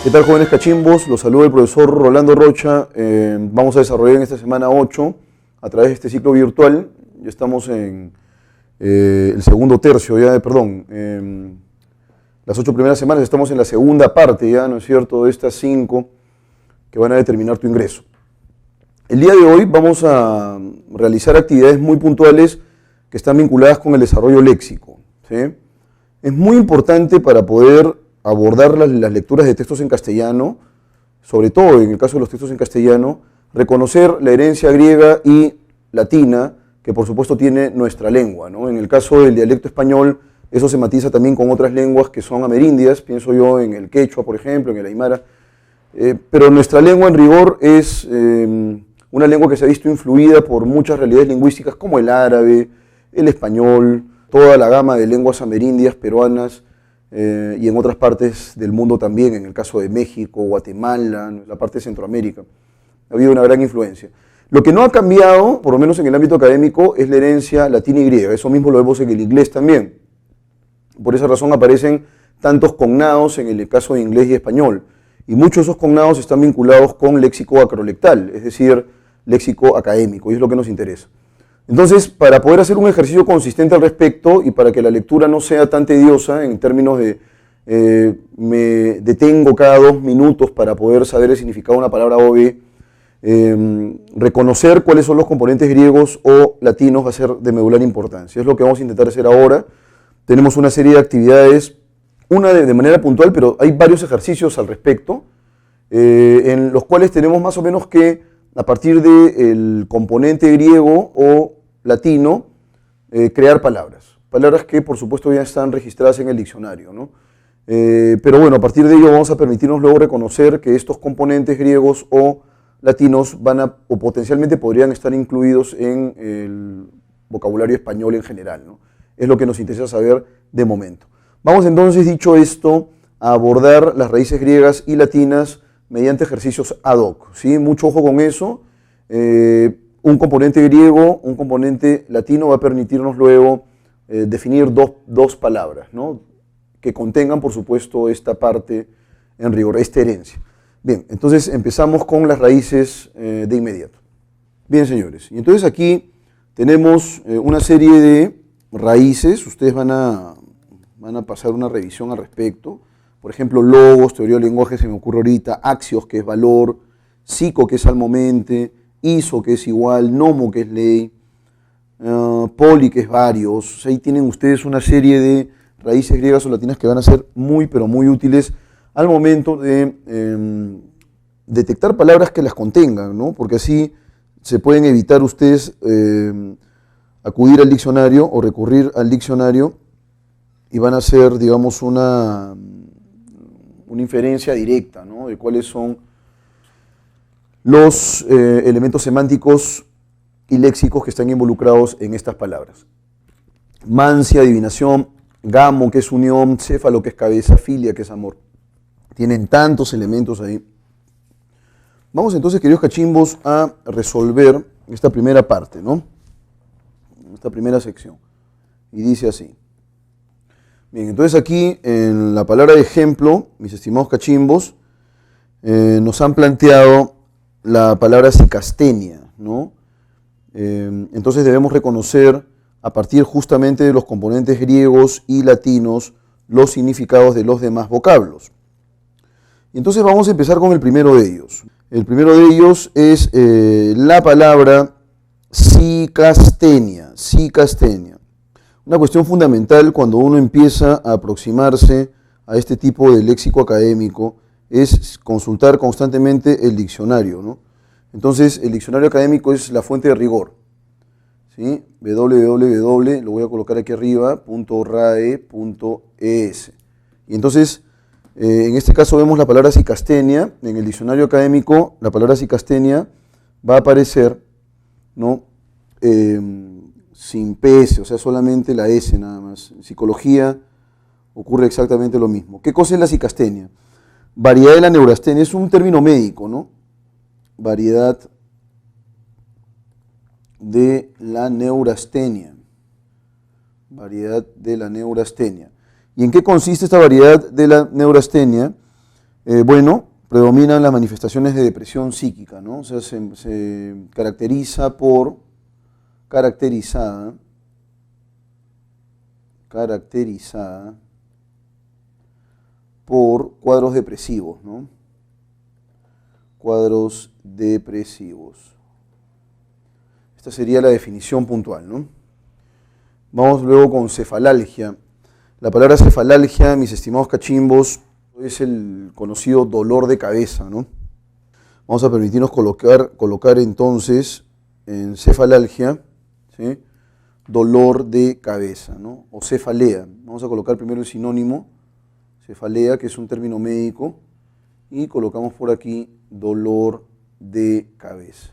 ¿Qué tal, jóvenes cachimbos? Los saluda el profesor Rolando Rocha. Vamos a desarrollar en esta semana 8, a través de este ciclo virtual. Ya estamos en el segundo tercio, las 8 primeras semanas estamos en la segunda parte, ya, ¿no es cierto?, de estas 5 que van a determinar tu ingreso. El día de hoy vamos a realizar actividades muy puntuales que están vinculadas con el desarrollo léxico, ¿sí? Es muy importante para poder abordar las lecturas de textos en castellano, sobre todo en el caso de los textos en castellano, reconocer la herencia griega y latina que por supuesto tiene nuestra lengua, ¿no? En el caso del dialecto español, eso se matiza también con otras lenguas que son amerindias, pienso yo en el quechua, por ejemplo, en el aymara, pero nuestra lengua en rigor es una lengua que se ha visto influida por muchas realidades lingüísticas como el árabe, el español, toda la gama de lenguas amerindias, peruanas, y en otras partes del mundo también, en el caso de México, Guatemala, la parte de Centroamérica. Ha habido una gran influencia. Lo que no ha cambiado, por lo menos en el ámbito académico, es la herencia latina y griega. Eso mismo lo vemos en el inglés también. Por esa razón aparecen tantos cognados en el caso de inglés y español. Y muchos de esos cognados están vinculados con léxico acrolectal, es decir, léxico académico, y es lo que nos interesa. Entonces, para poder hacer un ejercicio consistente al respecto y para que la lectura no sea tan tediosa en términos de me detengo cada 2 minutos para poder saber el significado de una palabra o B, reconocer cuáles son los componentes griegos o latinos va a ser de medular importancia. Es lo que vamos a intentar hacer ahora. Tenemos una serie de actividades, una de manera puntual, pero hay varios ejercicios al respecto, en los cuales tenemos más o menos que a partir del componente griego o latino, crear palabras que por supuesto ya están registradas en el diccionario, ¿no? Pero bueno, a partir de ello vamos a permitirnos luego reconocer que estos componentes griegos o latinos o potencialmente podrían estar incluidos en el vocabulario español en general, ¿no? Es lo que nos interesa saber de momento. Vamos entonces, dicho esto, a abordar las raíces griegas y latinas mediante ejercicios ad hoc, ¿sí? Mucho ojo con eso. Un componente griego, un componente latino va a permitirnos luego definir dos palabras, ¿no?, que contengan, por supuesto, esta parte en rigor, esta herencia. Bien, entonces empezamos con las raíces de inmediato. Bien, señores, y entonces aquí tenemos una serie de raíces. Ustedes van a pasar una revisión al respecto. Por ejemplo, logos, teoría del lenguaje, se me ocurre ahorita, axios, que es valor, psico, que es al momento, iso, que es igual, nomo, que es ley, poli, que es varios. Ahí tienen ustedes una serie de raíces griegas o latinas que van a ser muy, pero muy útiles al momento de detectar palabras que las contengan, ¿no? Porque así se pueden evitar ustedes acudir al diccionario o recurrir al diccionario y van a hacer, digamos, una inferencia directa, ¿no?, de cuáles son los elementos semánticos y léxicos que están involucrados en estas palabras. Mancia, adivinación, gamo, que es unión, céfalo, que es cabeza, filia, que es amor. Tienen tantos elementos ahí. Vamos entonces, queridos cachimbos, a resolver esta primera parte, ¿no?, esta primera sección. Y dice así. Bien, entonces aquí en la palabra de ejemplo, mis estimados cachimbos, nos han planteado la palabra sicastenia, ¿no? Entonces debemos reconocer a partir justamente de los componentes griegos y latinos los significados de los demás vocablos. Y entonces vamos a empezar con el primero de ellos. El primero de ellos es la palabra sicastenia. Una cuestión fundamental cuando uno empieza a aproximarse a este tipo de léxico académico es consultar constantemente el diccionario, ¿no? Entonces, el diccionario académico es la fuente de rigor, ¿sí? www, lo voy a colocar aquí arriba, .rae.es. Y entonces, en este caso vemos la palabra sicastenia. En el diccionario académico, la palabra sicastenia va a aparecer, ¿no?, sin PS, o sea, solamente la S nada más. En psicología ocurre exactamente lo mismo. ¿Qué cosa es la sicastenia? Variedad de la neurastenia, es un término médico, ¿no? Variedad de la neurastenia. Variedad de la neurastenia. ¿Y en qué consiste esta variedad de la neurastenia? Bueno, predominan las manifestaciones de depresión psíquica, ¿no? O sea, se caracteriza por, caracterizada por cuadros depresivos, ¿no? Cuadros depresivos. Esta sería la definición puntual, ¿no? Vamos luego con cefalalgia. La palabra cefalalgia, mis estimados cachimbos, es el conocido dolor de cabeza, ¿no? Vamos a permitirnos colocar entonces en cefalalgia, ¿sí? Dolor de cabeza, ¿no? O cefalea. Vamos a colocar primero el sinónimo, cefalea, que es un término médico, y colocamos por aquí dolor de cabeza.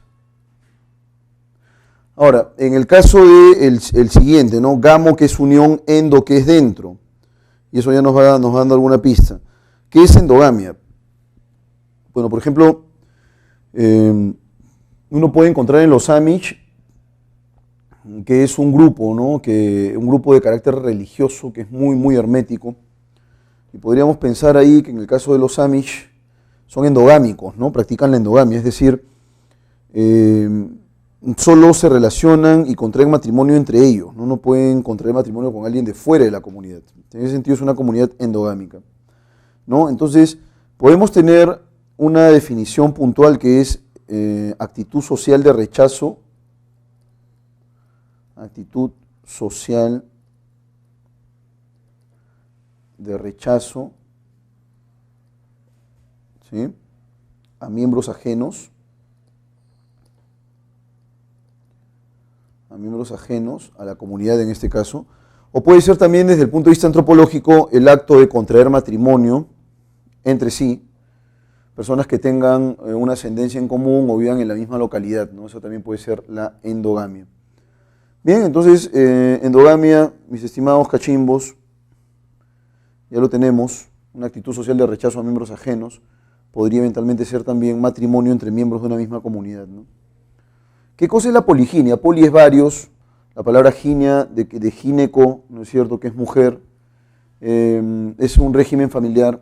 Ahora, en el caso de el siguiente, ¿no? Gamo, que es unión, endo, que es dentro. Y eso ya nos va dando alguna pista. ¿Qué es endogamia? Bueno, por ejemplo, uno puede encontrar en los Amish que es un grupo, ¿no? Un grupo de carácter religioso que es muy, muy hermético. Y podríamos pensar ahí que en el caso de los Amish son endogámicos, ¿no? Practican la endogamia, es decir, solo se relacionan y contraen matrimonio entre ellos, ¿no? No pueden contraer matrimonio con alguien de fuera de la comunidad. En ese sentido es una comunidad endogámica, ¿no? Entonces, podemos tener una definición puntual que es actitud social de rechazo, actitud social de rechazo, ¿sí? A miembros ajenos, a la comunidad en este caso, o puede ser también desde el punto de vista antropológico el acto de contraer matrimonio entre sí, personas que tengan una ascendencia en común o vivan en la misma localidad, ¿no? Eso también puede ser la endogamia. Bien, entonces, endogamia, mis estimados cachimbos, ya lo tenemos, una actitud social de rechazo a miembros ajenos, podría eventualmente ser también matrimonio entre miembros de una misma comunidad, ¿no? ¿Qué cosa es la poliginia? Poli es varios, la palabra ginia de gineco, ¿no es cierto?, que es mujer, es un régimen familiar,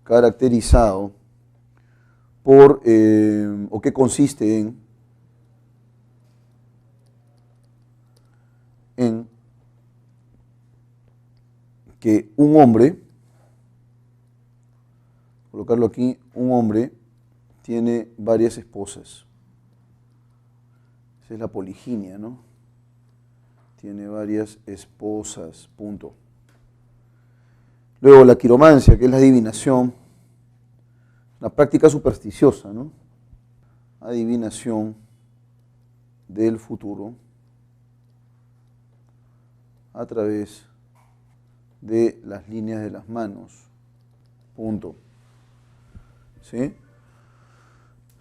caracterizado por, o que consiste en que un hombre, colocarlo aquí, un hombre tiene varias esposas. Esa es la poliginia, ¿no? Tiene varias esposas, punto. Luego la quiromancia, que es la adivinación, la práctica supersticiosa, ¿no? Adivinación del futuro a través de las líneas de las manos, punto. ¿Sí?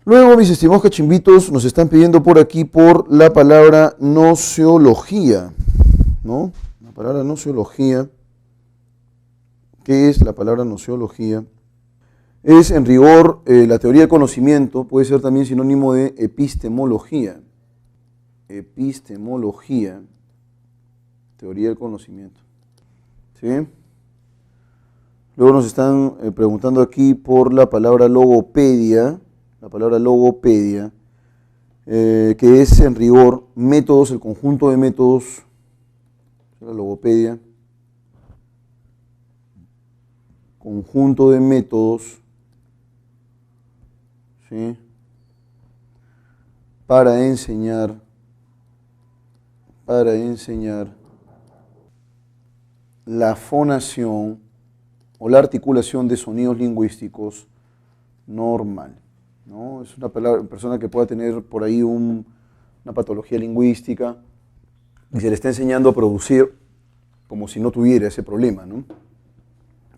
Luego, mis estimados cachimbitos, nos están pidiendo por aquí por la palabra nociología, ¿no? La palabra nociología. ¿Qué es la palabra nociología? Es, en rigor, la teoría del conocimiento, puede ser también sinónimo de epistemología. Epistemología, teoría del conocimiento. ¿Sí? Luego nos están preguntando aquí por la palabra logopedia, que es, en rigor, métodos, el conjunto de métodos, la logopedia, conjunto de métodos, ¿sí?, para enseñar la fonación o la articulación de sonidos lingüísticos normal, ¿no? Es una persona que pueda tener por ahí una patología lingüística y se le está enseñando a producir como si no tuviera ese problema, ¿no?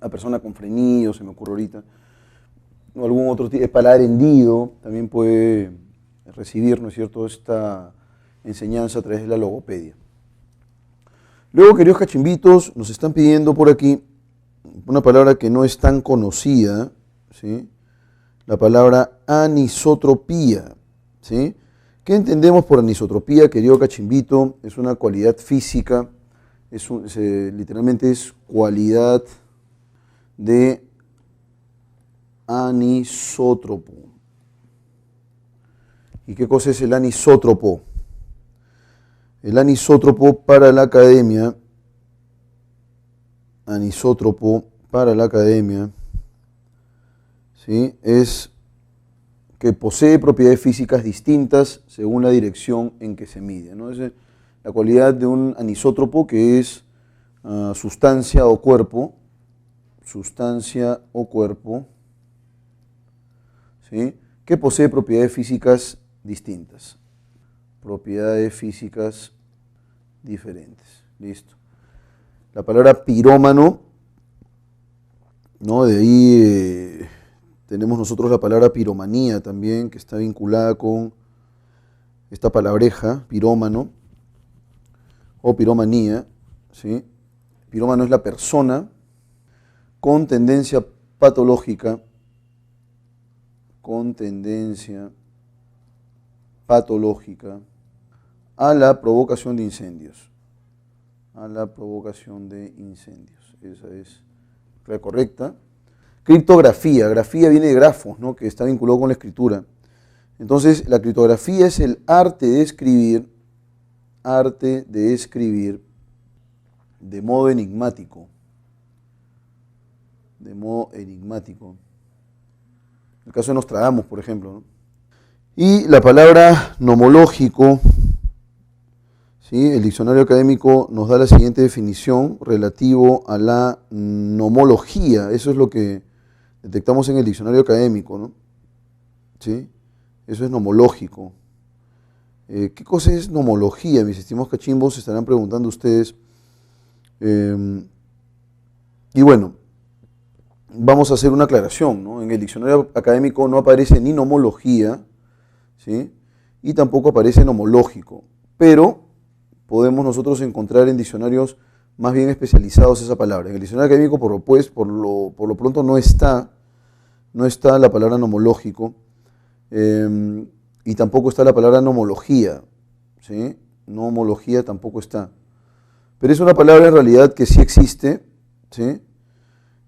La persona con frenillo, se me ocurre ahorita, o algún otro tipo, paladar hendido, también puede recibir, ¿no es cierto?, esta enseñanza a través de la logopedia. Luego, queridos cachimbitos, nos están pidiendo por aquí una palabra que no es tan conocida, ¿sí?, la palabra anisotropía, ¿sí?, ¿Qué entendemos por anisotropía, querido Cachimbito? Es una cualidad física, literalmente es cualidad de anisótropo. ¿Y qué cosa es el anisótropo? El anisótropo para la academia, ¿sí? Es que posee propiedades físicas distintas según la dirección en que se mide, ¿no? Es la cualidad de un anisótropo, que es sustancia o cuerpo, ¿sí? Que posee propiedades físicas distintas, propiedades físicas diferentes. Listo. La palabra pirómano, ¿no? De ahí tenemos nosotros la palabra piromanía también, que está vinculada con esta palabreja, pirómano o piromanía, ¿sí? Pirómano es la persona con tendencia patológica, a la provocación de incendios. Esa es la correcta. Criptografía. Grafía viene de grafos, ¿no? Que está vinculado con la escritura. Entonces, la criptografía es el arte de escribir de modo enigmático. El caso de Nostradamus, por ejemplo, ¿no? Y la palabra nomológico, ¿sí? El diccionario académico nos da la siguiente definición relativo a la nomología. Eso es lo que detectamos en el diccionario académico, ¿no? ¿Sí? Eso es nomológico. ¿Qué cosa es nomología? Mis estimados cachimbos, se estarán preguntando ustedes. Y bueno, vamos a hacer una aclaración, ¿no? En el diccionario académico no aparece ni nomología, ¿sí? Y tampoco aparece nomológico, pero podemos nosotros encontrar en diccionarios más bien especializados esa palabra. En el diccionario académico, por lo pronto, no está la palabra nomológico, y tampoco está la palabra nomología, ¿sí? Nomología tampoco está. Pero es una palabra en realidad que sí existe, ¿sí?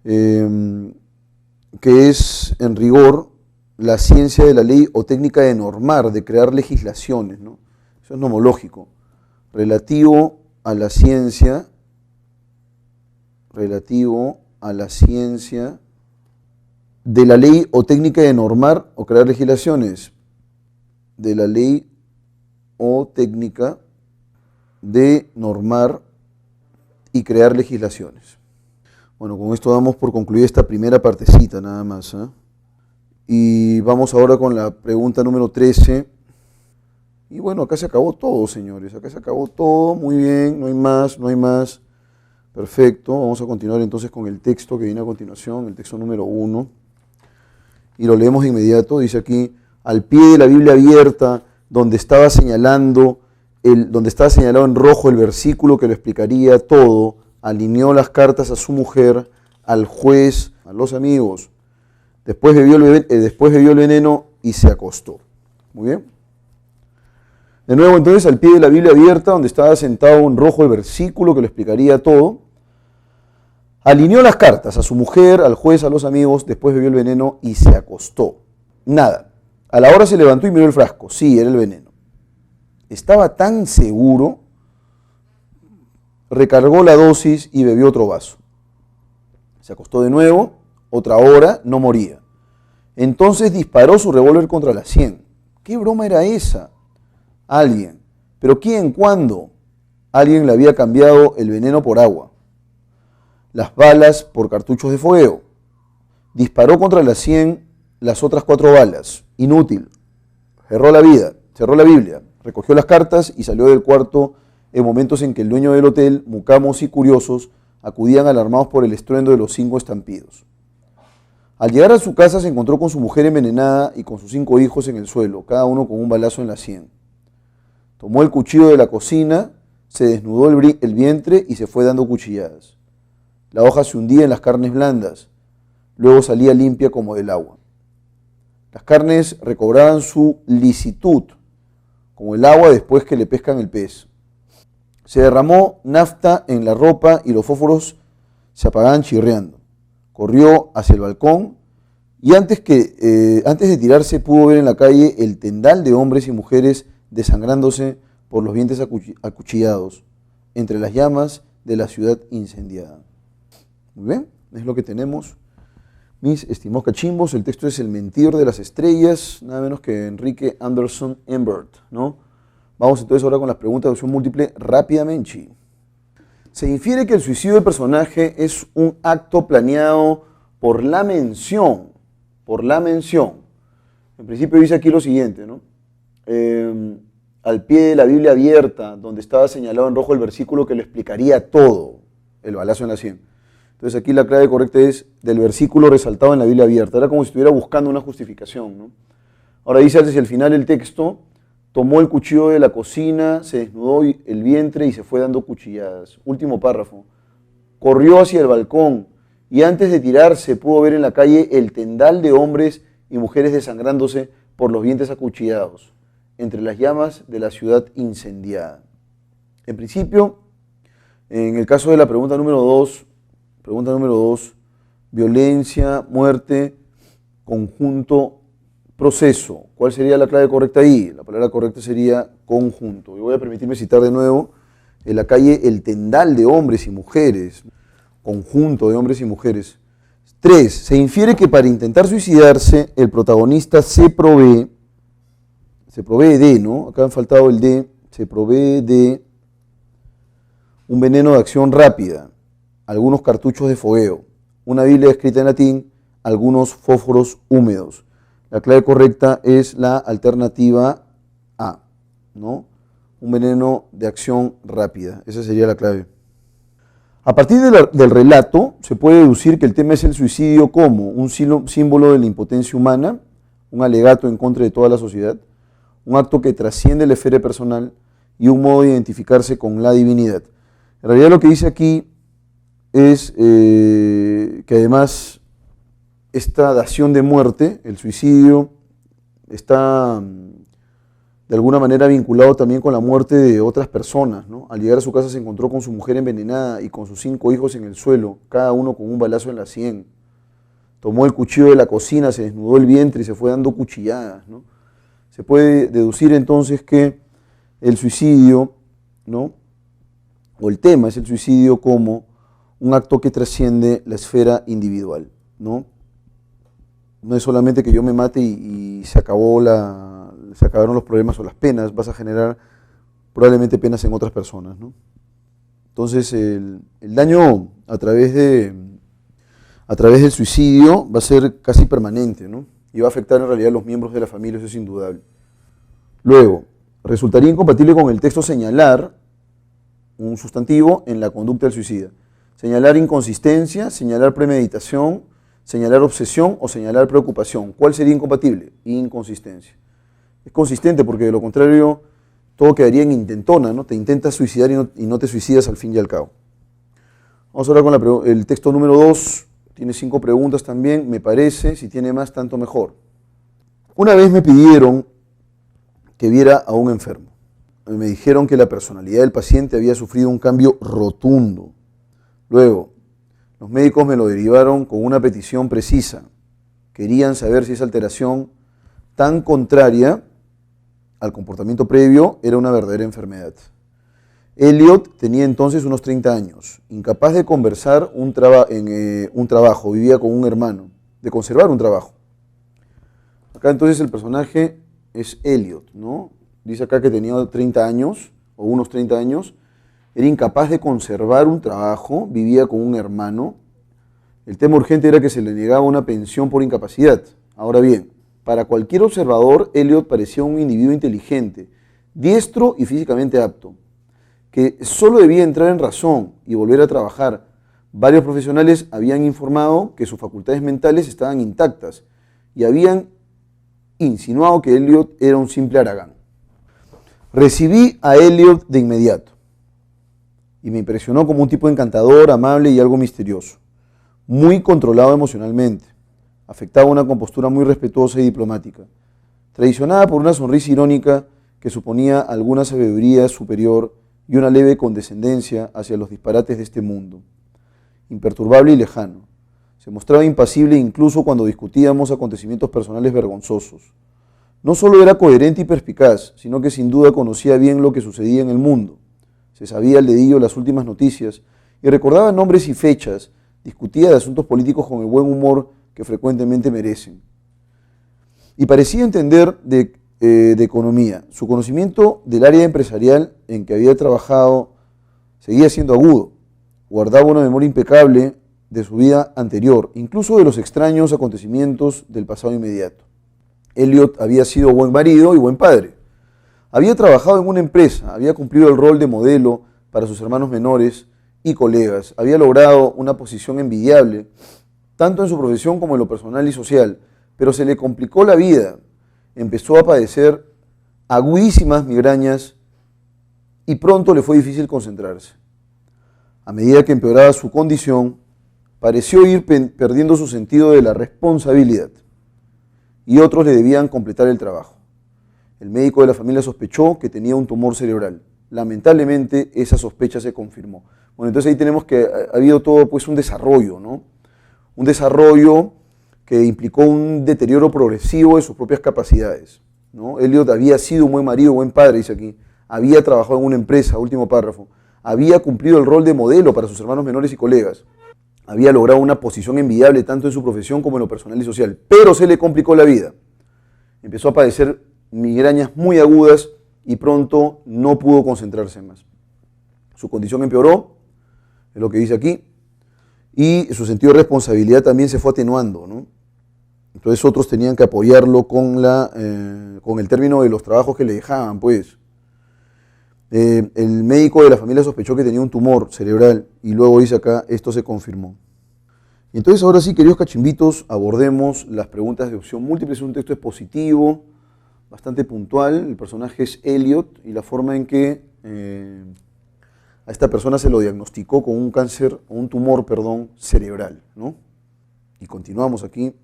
Que es en rigor la ciencia de la ley o técnica de normar, de crear legislaciones, ¿no? Eso es nomológico, relativo a la ciencia de la ley o técnica de normar o crear legislaciones, de la ley o técnica de normar y crear legislaciones. Bueno, con esto damos por concluida esta primera partecita nada más, ¿eh? Y vamos ahora con la pregunta número 13. Y bueno, acá se acabó todo, señores. Acá se acabó todo. Muy bien, no hay más. Perfecto. Vamos a continuar entonces con el texto que viene a continuación, el texto número 1. Y lo leemos de inmediato. Dice aquí, al pie de la Biblia abierta, donde estaba señalado en rojo el versículo que lo explicaría todo, alineó las cartas a su mujer, al juez, a los amigos. Después bebió el veneno y se acostó. Muy bien. De nuevo, entonces, al pie de la Biblia abierta, donde estaba sentado en rojo el versículo que lo explicaría todo, alineó las cartas a su mujer, al juez, a los amigos, después bebió el veneno y se acostó. Nada. A la hora se levantó y miró el frasco. Sí, era el veneno. Estaba tan seguro, recargó la dosis y bebió otro vaso. Se acostó de nuevo, otra hora, no moría. Entonces disparó su revólver contra la sien. ¿Qué broma era esa? Alguien. ¿Pero quién? ¿Cuándo? Alguien le había cambiado el veneno por agua, las balas por cartuchos de fogueo. Disparó contra la sien las otras 4 balas. Inútil. Cerró la Biblia, recogió las cartas y salió del cuarto en momentos en que el dueño del hotel, mucamos y curiosos, acudían alarmados por el estruendo de los 5 estampidos. Al llegar a su casa se encontró con su mujer envenenada y con sus 5 hijos en el suelo, cada uno con un balazo en la sien. Tomó el cuchillo de la cocina, se desnudó el vientre y se fue dando cuchilladas. La hoja se hundía en las carnes blandas, luego salía limpia como del agua. Las carnes recobraban su licitud, como el agua después que le pescan el pez. Se derramó nafta en la ropa y los fósforos se apagaban chirriando. Corrió hacia el balcón y antes de tirarse pudo ver en la calle el tendal de hombres y mujeres desangrándose por los vientres acuchillados entre las llamas de la ciudad incendiada. Muy bien, es lo que tenemos. Mis estimados cachimbos, el texto es El mentidor de las estrellas, nada menos que Enrique Anderson Embert, ¿no? Vamos entonces ahora con las preguntas de opción múltiple rápidamente. Se infiere que el suicidio del personaje es un acto planeado por la mención. Por la mención. En principio dice aquí lo siguiente, ¿no? Al pie de la Biblia abierta, donde estaba señalado en rojo el versículo que lo explicaría todo, el balazo en la sien. Entonces aquí la clave correcta es del versículo resaltado en la Biblia abierta. Era como si estuviera buscando una justificación, ¿no? Ahora dice hacia el final del texto, tomó el cuchillo de la cocina, se desnudó el vientre y se fue dando cuchilladas. Último párrafo. Corrió hacia el balcón y antes de tirarse pudo ver en la calle el tendal de hombres y mujeres desangrándose por los vientres acuchillados, entre las llamas de la ciudad incendiada. En principio, en el caso de la pregunta número 2, violencia, muerte, conjunto, proceso. ¿Cuál sería la clave correcta ahí? La palabra correcta sería conjunto. Y voy a permitirme citar de nuevo en la calle el tendal de hombres y mujeres, conjunto de hombres y mujeres. 3. Se infiere que para intentar suicidarse el protagonista se provee de, ¿no? Acá han faltado el de, se provee de un veneno de acción rápida, algunos cartuchos de fogueo, una Biblia escrita en latín, algunos fósforos húmedos. La clave correcta es la alternativa A, ¿no? Un veneno de acción rápida. Esa sería la clave. A partir del relato se puede deducir que el tema es el suicidio como un símbolo de la impotencia humana, un alegato en contra de toda la sociedad, un acto que trasciende la esfera personal y un modo de identificarse con la divinidad. En realidad lo que dice aquí es que además esta dación de muerte, el suicidio, está de alguna manera vinculado también con la muerte de otras personas, ¿no? Al llegar a su casa se encontró con su mujer envenenada y con sus 5 hijos en el suelo, cada uno con un balazo en la sien. Tomó el cuchillo de la cocina, se desnudó el vientre y se fue dando cuchilladas, ¿no? Se puede deducir entonces que el suicidio, ¿no? O el tema es el suicidio como un acto que trasciende la esfera individual, ¿no? No es solamente que yo me mate y se acabaron los problemas o las penas, vas a generar probablemente penas en otras personas, ¿no? Entonces el daño a través del suicidio va a ser casi permanente, ¿no? Y va a afectar en realidad a los miembros de la familia, eso es indudable. Luego, resultaría incompatible con el texto señalar un sustantivo en la conducta del suicida. Señalar inconsistencia, señalar premeditación, señalar obsesión o señalar preocupación. ¿Cuál sería incompatible? Inconsistencia. Es consistente porque de lo contrario todo quedaría en intentona, ¿no? Te intentas suicidar y no te suicidas al fin y al cabo. Vamos ahora con el texto número 2. Tiene 5 preguntas también, me parece. Si tiene más, tanto mejor. Una vez me pidieron que viera a un enfermo. Me dijeron que la personalidad del paciente había sufrido un cambio rotundo. Luego, los médicos me lo derivaron con una petición precisa. Querían saber si esa alteración tan contraria al comportamiento previo era una verdadera enfermedad. Elliot tenía entonces unos 30 años, incapaz de conservar un trabajo, vivía con un hermano, de conservar un trabajo. Acá entonces el personaje es Elliot, ¿no? Dice acá que tenía 30 años, o unos 30 años, era incapaz de conservar un trabajo, vivía con un hermano. El tema urgente era que se le negaba una pensión por incapacidad. Ahora bien, para cualquier observador, Elliot parecía un individuo inteligente, diestro y físicamente apto, que solo debía entrar en razón y volver a trabajar. Varios profesionales habían informado que sus facultades mentales estaban intactas y habían insinuado que Elliot era un simple haragán. Recibí a Elliot de inmediato y me impresionó como un tipo encantador, amable y algo misterioso, muy controlado emocionalmente. Afectaba una compostura muy respetuosa y diplomática, traicionada por una sonrisa irónica que suponía alguna sabiduría superior y una leve condescendencia hacia los disparates de este mundo. Imperturbable y lejano. Se mostraba impasible incluso cuando discutíamos acontecimientos personales vergonzosos. No solo era coherente y perspicaz, sino que sin duda conocía bien lo que sucedía en el mundo. Se sabía al dedillo las últimas noticias y recordaba nombres y fechas, discutía de asuntos políticos con el buen humor que frecuentemente merecen. Y parecía entender de economía. Su conocimiento del área empresarial en que había trabajado seguía siendo agudo. Guardaba una memoria impecable de su vida anterior, incluso de los extraños acontecimientos del pasado inmediato. Elliot había sido buen marido y buen padre. Había trabajado en una empresa, había cumplido el rol de modelo para sus hermanos menores y colegas, había logrado una posición envidiable, tanto en su profesión como en lo personal y social, pero se le complicó la vida. Empezó a padecer agudísimas migrañas y pronto le fue difícil concentrarse. A medida que empeoraba su condición, pareció ir perdiendo su sentido de la responsabilidad y otros le debían completar el trabajo. El médico de la familia sospechó que tenía un tumor cerebral. Lamentablemente, esa sospecha se confirmó. Bueno, entonces ahí tenemos que ha habido todo pues un desarrollo, ¿no? Un desarrollo que implicó un deterioro progresivo de sus propias capacidades, ¿no? Elliot había sido un buen marido, buen padre, dice aquí. Había trabajado en una empresa, último párrafo. Había cumplido el rol de modelo para sus hermanos menores y colegas. Había logrado una posición envidiable tanto en su profesión como en lo personal y social. Pero se le complicó la vida. Empezó a padecer migrañas muy agudas y pronto no pudo concentrarse más. Su condición empeoró, es lo que dice aquí, y su sentido de responsabilidad también se fue atenuando, ¿no? Entonces otros tenían que apoyarlo con el término de los trabajos que le dejaban, pues. El médico de la familia sospechó que tenía un tumor cerebral y luego dice acá, esto se confirmó. Y entonces ahora sí, queridos cachimbitos, abordemos las preguntas de opción múltiple. Es un texto expositivo, bastante puntual. El personaje es Elliot y la forma en que a esta persona se lo diagnosticó con un cáncer, un tumor, perdón, cerebral, ¿no? Y continuamos aquí.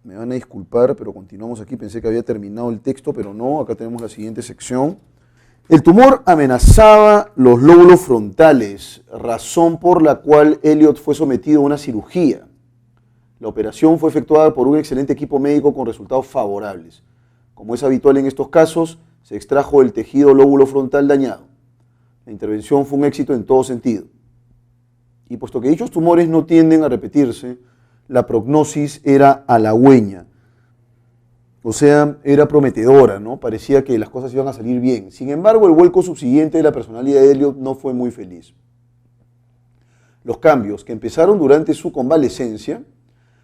Me van a disculpar, pero continuamos aquí. Pensé que había terminado el texto, pero no. Acá tenemos la siguiente sección. El tumor amenazaba los lóbulos frontales, razón por la cual Elliot fue sometido a una cirugía. La operación fue efectuada por un excelente equipo médico con resultados favorables. Como es habitual en estos casos, se extrajo el tejido lóbulo frontal dañado. La intervención fue un éxito en todo sentido. Y puesto que dichos tumores no tienden a repetirse, la prognosis era halagüeña. O sea, era prometedora, ¿no? Parecía que las cosas iban a salir bien. Sin embargo, el vuelco subsiguiente de la personalidad de Elliot no fue muy feliz. Los cambios que empezaron durante su convalecencia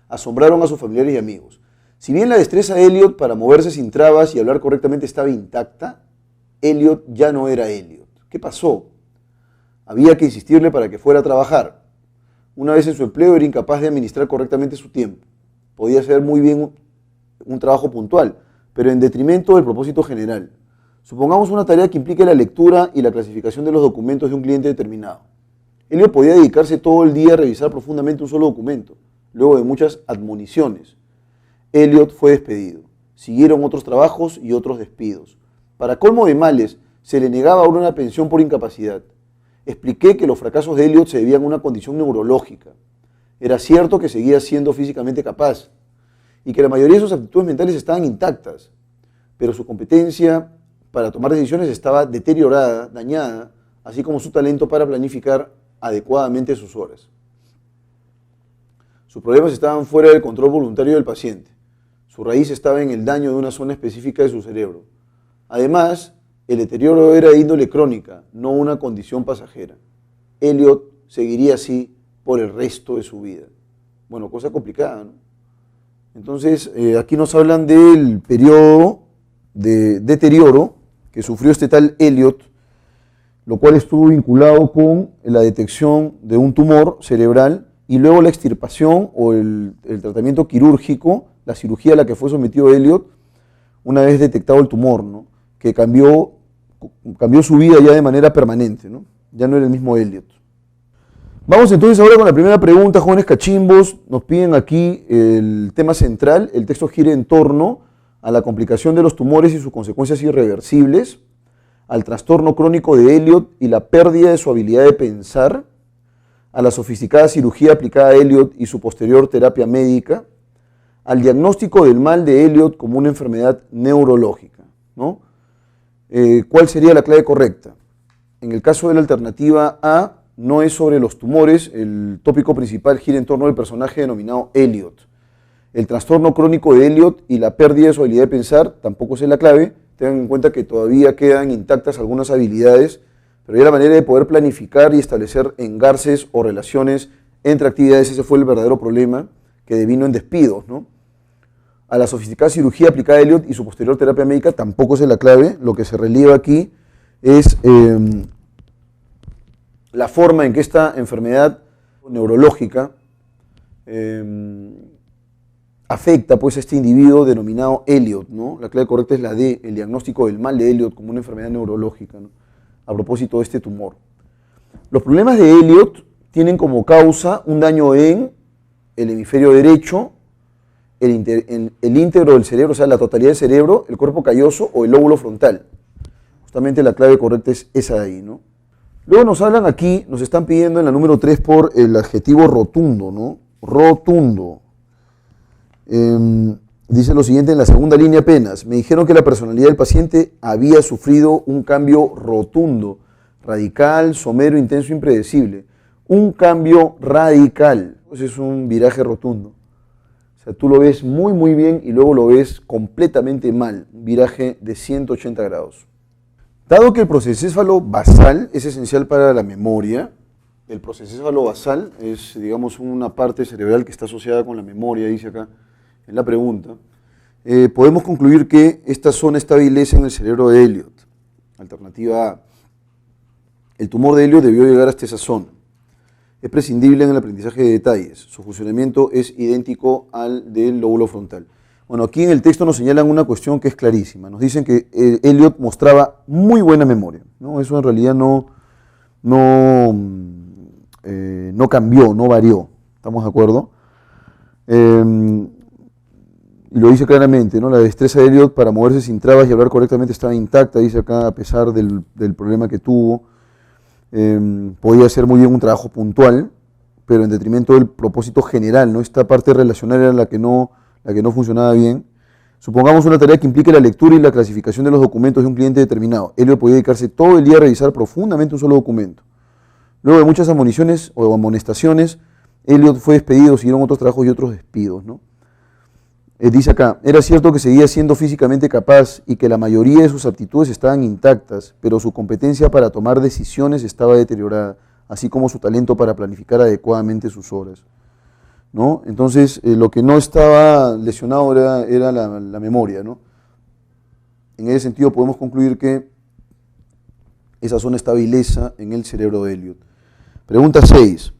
asombraron a sus familiares y amigos. Si bien la destreza de Elliot para moverse sin trabas y hablar correctamente estaba intacta, Elliot ya no era Elliot. ¿Qué pasó? Había que insistirle para que fuera a trabajar. Una vez en su empleo era incapaz de administrar correctamente su tiempo. Podía hacer muy bien un trabajo puntual, pero en detrimento del propósito general. Supongamos una tarea que implique la lectura y la clasificación de los documentos de un cliente determinado. Elliot podía dedicarse todo el día a revisar profundamente un solo documento, luego de muchas admoniciones. Elliot fue despedido. Siguieron otros trabajos y otros despidos. Para colmo de males, se le negaba ahora una pensión por incapacidad. Expliqué que los fracasos de Elliot se debían a una condición neurológica. Era cierto que seguía siendo físicamente capaz y que la mayoría de sus aptitudes mentales estaban intactas, pero su competencia para tomar decisiones estaba deteriorada, dañada, así como su talento para planificar adecuadamente sus horas. Sus problemas estaban fuera del control voluntario del paciente. Su raíz estaba en el daño de una zona específica de su cerebro. Además, el deterioro era de índole crónica, no una condición pasajera. Elliot seguiría así por el resto de su vida. Bueno, cosa complicada, ¿no? Entonces, aquí nos hablan del periodo de deterioro que sufrió este tal Elliot, lo cual estuvo vinculado con la detección de un tumor cerebral y luego la extirpación o el tratamiento quirúrgico, la cirugía a la que fue sometido Elliot una vez detectado el tumor, ¿no? Que cambió su vida ya de manera permanente, ¿no? Ya no era el mismo Elliot. Vamos entonces ahora con la primera pregunta, jóvenes cachimbos. Nos piden aquí el tema central. El texto gira en torno a la complicación de los tumores y sus consecuencias irreversibles. al trastorno crónico de Elliot y la pérdida de su habilidad de pensar, a la sofisticada cirugía aplicada a Elliot y su posterior terapia médica, al diagnóstico del mal de Elliot como una enfermedad neurológica, ¿no? ¿Cuál sería la clave correcta? En el caso de la alternativa A, no es sobre los tumores, el tópico principal gira en torno al personaje denominado Elliot. El trastorno crónico de Elliot y la pérdida de su habilidad de pensar tampoco es la clave. Tengan en cuenta que todavía quedan intactas algunas habilidades, pero ya la manera de poder planificar y establecer engarces o relaciones entre actividades, ese fue el verdadero problema que devino en despidos, ¿no? A la sofisticada cirugía aplicada a Elliot y su posterior terapia médica tampoco es la clave. Lo que se relieva aquí es la forma en que esta enfermedad neurológica afecta pues a este individuo denominado Elliot, ¿no? La clave correcta es la D, el diagnóstico del mal de Elliot como una enfermedad neurológica, ¿no? A propósito de este tumor. Los problemas de Elliot tienen como causa un daño en el hemisferio derecho, el íntegro del cerebro, o sea, la totalidad del cerebro, el cuerpo calloso o el lóbulo frontal. Justamente la clave correcta es esa de ahí, ¿no? Luego nos hablan aquí, nos están pidiendo en la número 3 por el adjetivo rotundo, ¿no? Rotundo. Dice lo siguiente en la segunda línea apenas. Me dijeron que la personalidad del paciente había sufrido un cambio rotundo, radical, somero, intenso, impredecible. Un cambio radical. Pues es un viraje rotundo. O sea, tú lo ves muy muy bien y luego lo ves completamente mal. Un viraje de 180 grados. Dado que el procescéfalo basal es esencial para la memoria, el procescéfalo basal es, digamos, una parte cerebral que está asociada con la memoria, dice acá en la pregunta, podemos concluir que esta zona está vilesa en el cerebro de Elliot. Alternativa A. El tumor de Elliot debió llegar hasta esa zona. Es prescindible en el aprendizaje de detalles. Su funcionamiento es idéntico al del lóbulo frontal. Bueno, aquí en el texto nos señalan una cuestión que es clarísima. Nos dicen que Elliot mostraba muy buena memoria, ¿no? Eso en realidad no cambió, no varió. ¿Estamos de acuerdo? Y lo dice claramente, ¿no? La destreza de Elliot para moverse sin trabas y hablar correctamente estaba intacta, dice acá, a pesar del problema que tuvo. Podía hacer muy bien un trabajo puntual, pero en detrimento del propósito general, ¿no? Esta parte relacional era la que no funcionaba bien. Supongamos una tarea que implique la lectura y la clasificación de los documentos de un cliente determinado. Elliot podía dedicarse todo el día a revisar profundamente un solo documento. Luego de muchas admoniciones o amonestaciones, Elliot fue despedido, siguieron otros trabajos y otros despidos, ¿no? Dice acá, era cierto que seguía siendo físicamente capaz y que la mayoría de sus aptitudes estaban intactas, pero su competencia para tomar decisiones estaba deteriorada, así como su talento para planificar adecuadamente sus horas, ¿no? Entonces, lo que no estaba lesionado era la memoria, ¿no? En ese sentido podemos concluir que esa zona estaba ilesa en el cerebro de Elliot. Pregunta 6.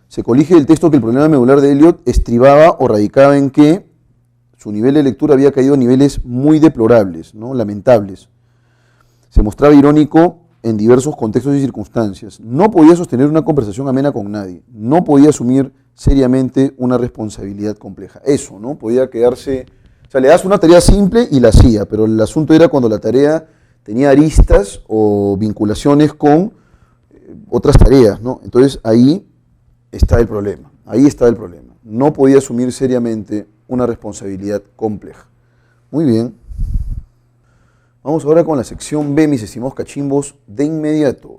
Se colige del texto que el problema medular de Elliot estribaba o radicaba en que su nivel de lectura había caído a niveles muy deplorables, ¿no? Lamentables. Se mostraba irónico en diversos contextos y circunstancias. No podía sostener una conversación amena con nadie. No podía asumir seriamente una responsabilidad compleja. Eso, ¿no? Podía quedarse... O sea, le das una tarea simple y la hacía, pero el asunto era cuando la tarea tenía aristas o vinculaciones con otras tareas, ¿no? Entonces ahí está el problema. Ahí está el problema. No podía asumir seriamente una responsabilidad compleja. Muy bien. Vamos ahora con la sección B, mis estimados cachimbos, de inmediato.